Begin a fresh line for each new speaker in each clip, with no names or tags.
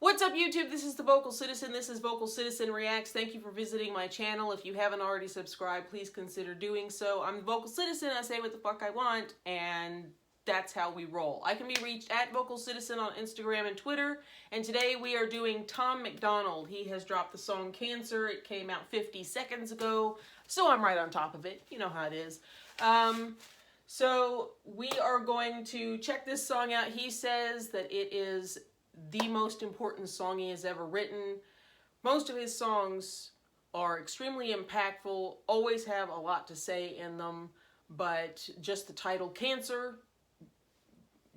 What's up, YouTube? This is the Vocal Citizen. This is Vocal Citizen Reacts. Thank you for visiting my channel. If you haven't already subscribed, please consider doing so. I'm the Vocal Citizen. I say what the fuck I want, and that's how we roll. I can be reached at Vocal Citizen on Instagram and Twitter. And today we are doing Tom MacDonald. He has dropped the song Cancer. It came out 50 seconds ago, so I'm right on top of it. You know how it is. So we are going to check this song out. He says that it is the most important song he has ever written. Most of his songs are extremely impactful, always have a lot to say in them, but just the title Cancer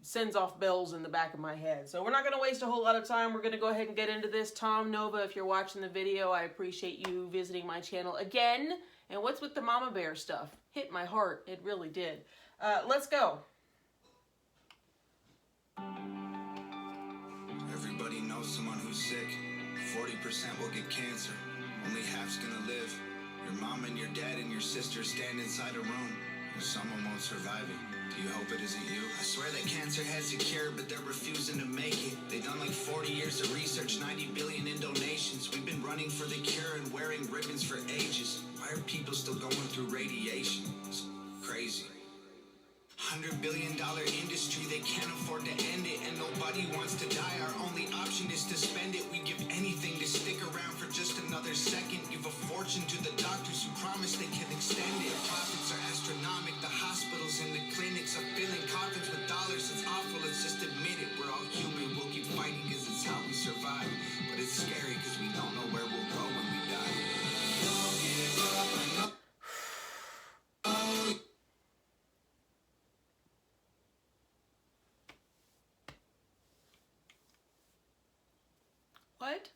sends off bells in the back of my head. So we're not going to waste a whole lot of time. We're going to go ahead and get into this. Tom Nova, if you're watching the video, I appreciate you visiting my channel again. And what's with the mama bear stuff? Hit my heart. It really did. Let's go.
Everybody knows someone who's sick. 40% will get cancer. Only half's gonna live. Your mom and your dad and your sister stand inside a room. And someone won't survive it. Do you hope it isn't you? I swear that cancer has a cure, but they're refusing to make it. They've done like 40 years of research, 90 billion in donations. We've been running for the cure and wearing ribbons for ages. Why are people still going through radiation? It's crazy. $100 billion industry, they can't afford to end it, and nobody wants to die. Our only option is to spend it. We give anything to stick around for just another second. Give a fortune to the doctors who promise they can extend it. Profits are astronomical. The hospitals and the clinics are filling coffins with dollars. It's awful, let's just admit it. We're all human, we'll keep fighting because it's how we survive. But it's scary because we don't know where we'll go when we die. Don't give up, I know.
What?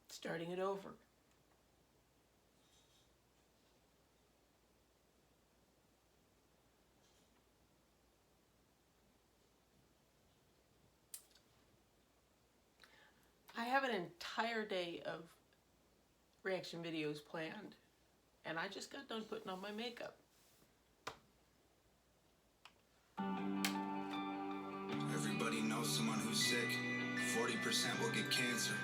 Starting it over. I have an entire day of reaction videos planned, and I just got done putting on my makeup.
Everybody knows someone who's sick. 40% will get cancer.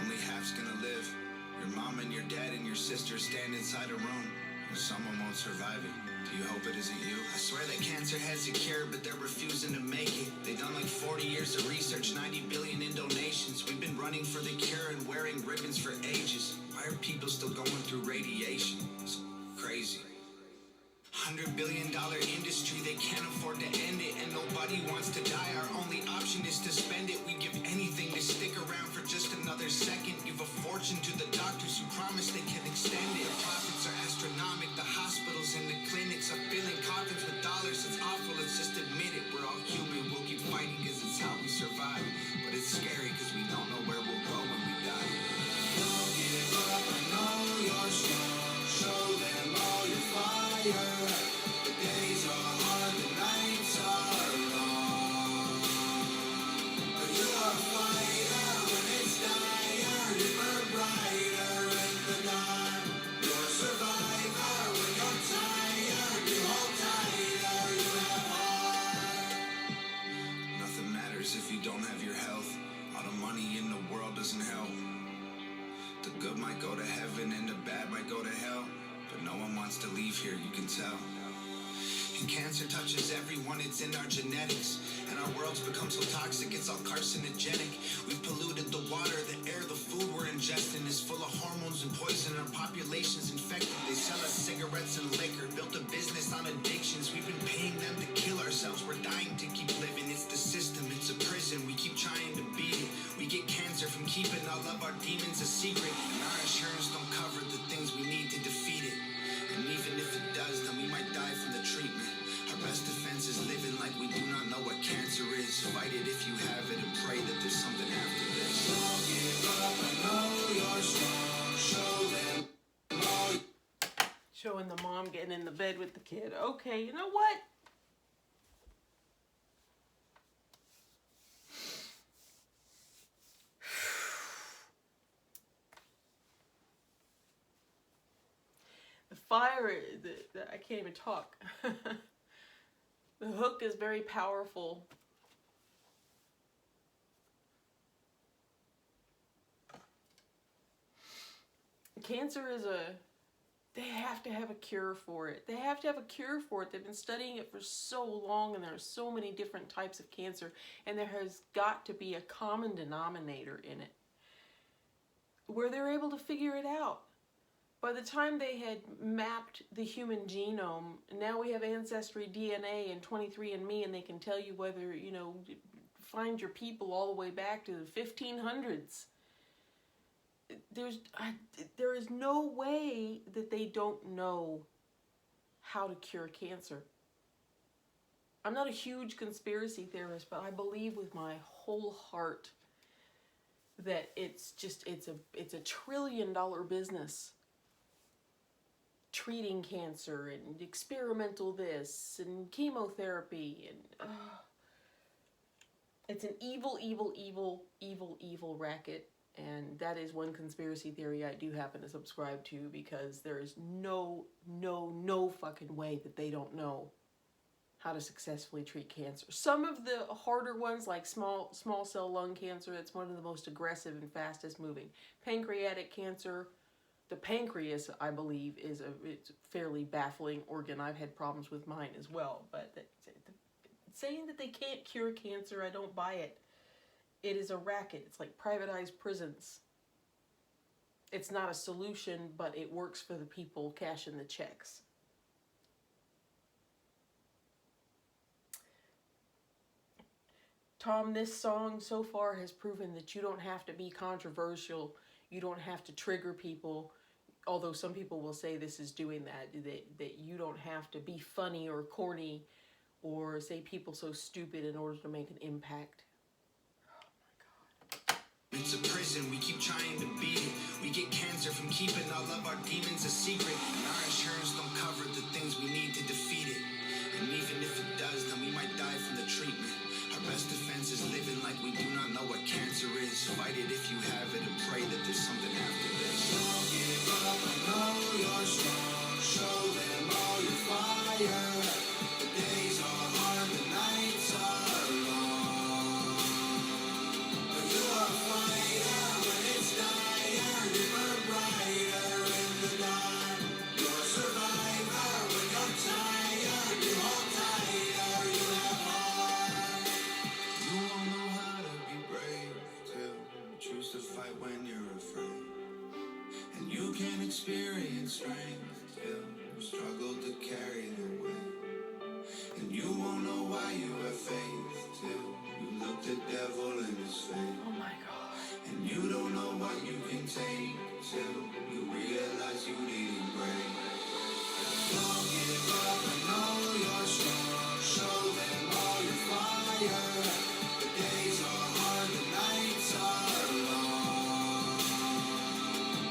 Only half's gonna live. Your mom and your dad and your sister stand inside a room. And someone won't survive it. Do you hope it isn't you? I swear that cancer has a cure, but they're refusing to make it. They've done like 40 years of research, 90 billion in donations. We've been running for the cure and wearing ribbons for ages. Why are people still going through radiation? It's crazy. $100 billion industry, they can't afford to end it, and nobody wants to die. Our only option is to spend it. We give anything to stick around for just another second. Give a fortune to the doctors who promise they can extend it. Profits are astronomical. The hospitals and the clinics are filling coffins with dollars. It's awful, let's just admit it. We're all human, we'll keep fighting because it's how we survive. But it's scary because we don't know where we'll go when we die. Don't give up, I know you're strong. Show them all your fire. The days are hard, the nights are long. But you are a fighter when it's dire. You burn brighter in the dark. You're a survivor when you're tired. You hold tighter, you have heart. Nothing matters if you don't have your health. All the money in the world doesn't help. The good might go to heaven and the bad might go to hell. But no one wants to leave here, you can tell. And cancer touches everyone, it's in our genetics. And our world's become so toxic, it's all carcinogenic. We've polluted the water, the air, the food we're ingesting is full of hormones and poison. Our population's infected. They sell us cigarettes and liquor, built a business on addictions. We've been paying them to kill ourselves. We're dying to keep living. It's the system, it's a prison. We keep trying to beat it. We get cancer from keeping all of our demons a secret. And our insurance don't cover the things we need to defeat it. And even if it does, then we might die from the treatment. Our best defense is living like we do not know what cancer is. Fight it if you have it and pray that there's something after this. Don't give up, I know you're strong. Show them all.
Showing the mom getting in the bed with the kid. Okay, you know what? fire, I can't even talk. The hook is very powerful. Cancer is they have to have a cure for it. They have to have a cure for it. They've been studying it for so long, and there are so many different types of cancer, and there has got to be a common denominator in it where they're able to figure it out. By the time they had mapped the human genome, now we have Ancestry DNA and 23andMe, and they can tell you whether, you know, find your people all the way back to the 1500s. There is no way that they don't know how to cure cancer. I'm not a huge conspiracy theorist, but I believe with my whole heart that it's a $1 trillion business. Treating cancer and experimental this and chemotherapy and it's an evil racket, and that is one conspiracy theory I do happen to subscribe to, because there is no fucking way that they don't know how to successfully treat cancer. Some of the harder ones, like small cell lung cancer, that's one of the most aggressive and fastest moving. Pancreatic cancer. The pancreas, I believe, it's a fairly baffling organ. I've had problems with mine as well. But saying that they can't cure cancer, I don't buy it. It is a racket. It's like privatized prisons. It's not a solution, but it works for the people cashing the checks. Tom, this song so far has proven that you don't have to be controversial. You don't have to trigger people. Although some people will say this is doing that you don't have to be funny or corny or say people so stupid in order to make an impact. Oh my God.
It's a prison, we keep trying to beat it. We get cancer from keeping all of our demons a secret. And our insurance don't cover the things we need to defeat it. And even if it does, then we might die from the treatment. Our best defense is living like we do not know what cancer is. Fight it if you have it and pray that there's something after this. Don't give up, I know you're strong. Show them all your fire. The days are hard, the nights are long. But you are a fighter when it's dire. You burn brighter in the dark. You're a survivor when you're tired. You hold tighter, you have heart. You won't know how to be brave till you choose to fight when you're afraid. And you can experience strength till you struggle to carry the weight. And you won't know why you have faith till you look the devil in his face.
Oh my God.
And you don't know what you can take till you realize you need a break. Don't give up, I know you're strong. Show them all your fire. The days are hard, the nights are long.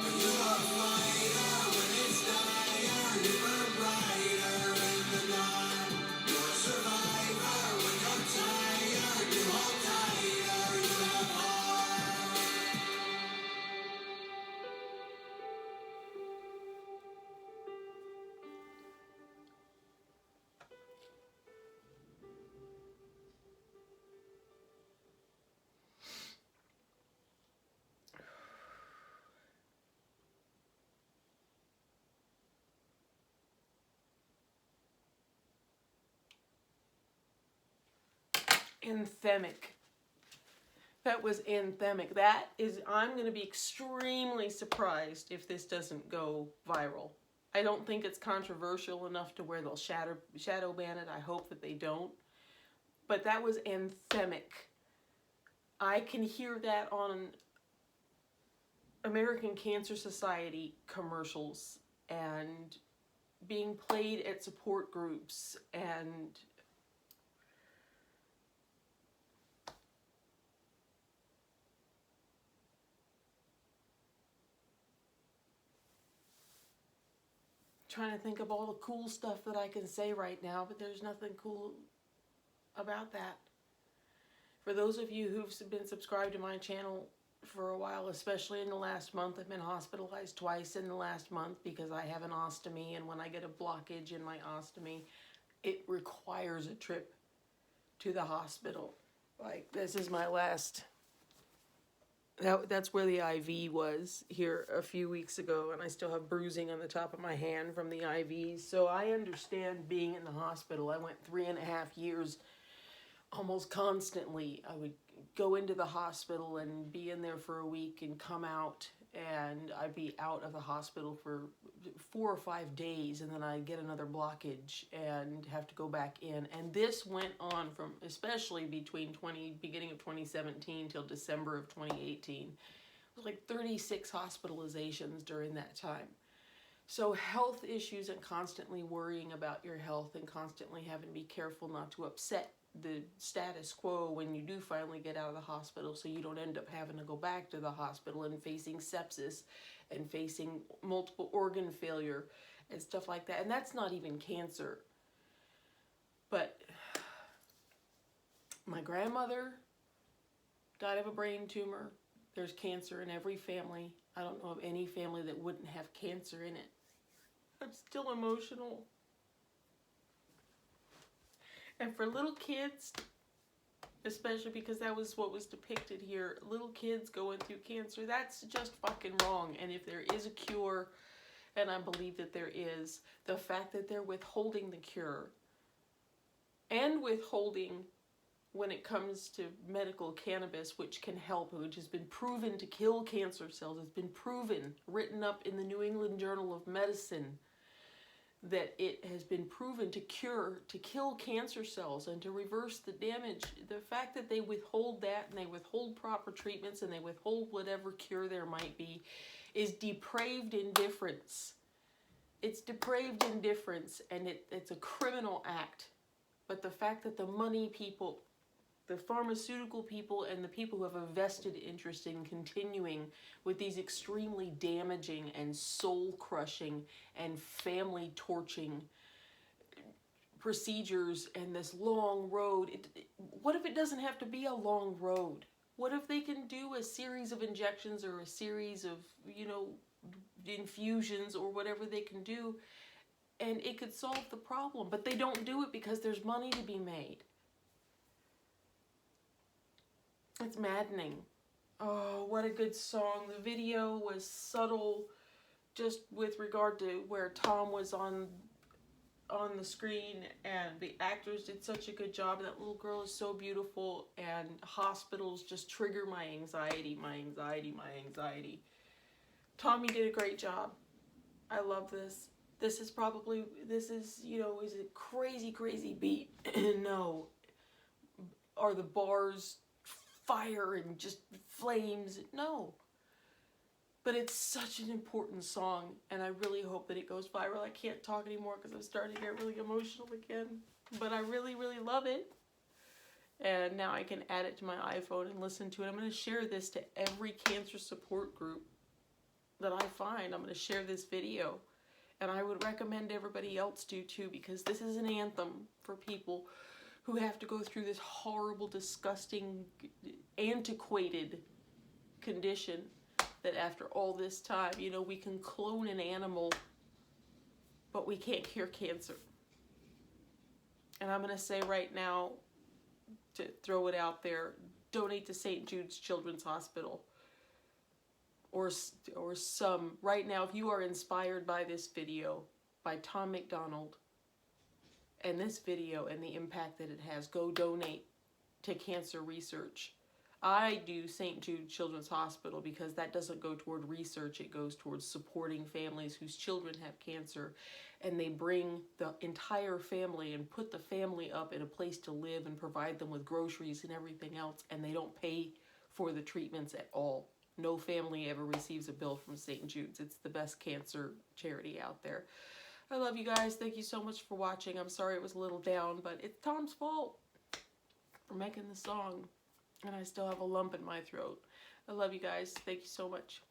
But you are a fighter when it's dire. You burn brighter in the dark. You're a survivor when you're tired. You hold tighter, you have heart.
Anthemic. That was anthemic. That is, I'm going to be extremely surprised if this doesn't go viral. I don't think it's controversial enough to where they'll shadow ban it. I hope that they don't. But that was anthemic. I can hear that on American Cancer Society commercials and being played at support groups and trying to think of all the cool stuff that I can say right now, but there's nothing cool about that. For those of you who've been subscribed to my channel for a while, especially in the last month. I've been hospitalized twice in the last month because I have an ostomy, and when I get a blockage in my ostomy, it requires a trip to the hospital. Like, this is my last... That's where the IV was here a few weeks ago, and I still have bruising on the top of my hand from the IVs. So I understand being in the hospital. I went 3.5 years almost constantly. I would go into the hospital and be in there for a week and come out, and I'd be out of the hospital for 4 or 5 days, and then I'd get another blockage and have to go back in. And this went on from, especially between beginning of 2017 till December of 2018. It was like 36 hospitalizations during that time. So health issues and constantly worrying about your health and constantly having to be careful not to upset the status quo when you do finally get out of the hospital, so you don't end up having to go back to the hospital and facing sepsis and facing multiple organ failure and stuff like that. And that's not even cancer. But my grandmother died of a brain tumor. There's cancer in every family. I don't know of any family that wouldn't have cancer in it. I'm still emotional. And for little kids, especially because that was what was depicted here, little kids going through cancer, that's just fucking wrong. And if there is a cure, and I believe that there is, the fact that they're withholding the cure and withholding when it comes to medical cannabis, which can help, which has been proven to kill cancer cells, has been proven, written up in the New England Journal of Medicine, that it has been proven to kill cancer cells and to reverse the damage. The fact that they withhold that, and they withhold proper treatments, and they withhold whatever cure there might be, is depraved indifference. It's depraved indifference, and it's a criminal act. But the fact that the money people, the pharmaceutical people, and the people who have a vested interest in continuing with these extremely damaging and soul-crushing and family-torching procedures and this long road, what if it doesn't have to be a long road? What if they can do a series of injections or a series of, infusions or whatever they can do, and it could solve the problem? But they don't do it because there's money to be made. It's maddening. Oh, what a good song. The video was subtle, just with regard to where Tom was on the screen, and the actors did such a good job. That little girl is so beautiful, and hospitals just trigger my anxiety. Tommy did a great job. I love this. This is, is it crazy, crazy beat? No. Are the bars fire and just flames? No. But it's such an important song, and I really hope that it goes viral. I can't talk anymore because I'm starting to get really emotional again. But I really, really love it. And now I can add it to my iPhone and listen to it. I'm going to share this to every cancer support group that I find. I'm going to share this video. And I would recommend everybody else do too, because this is an anthem for people who have to go through this horrible, disgusting, antiquated condition that after all this time, we can clone an animal, but we can't cure cancer. And I'm going to say right now, to throw it out there, donate to St. Jude's Children's Hospital. Or some. Right now, if you are inspired by this video, by Tom MacDonald, and this video and the impact that it has, go donate to cancer research. I do St. Jude Children's Hospital because that doesn't go toward research. It goes towards supporting families whose children have cancer, and they bring the entire family and put the family up in a place to live and provide them with groceries and everything else, and they don't pay for the treatments at all. No family ever receives a bill from St. Jude's. It's the best cancer charity out there. I love you guys. Thank you so much for watching. I'm sorry it was a little down, but it's Tom's fault for making the song. And I still have a lump in my throat. I love you guys. Thank you so much.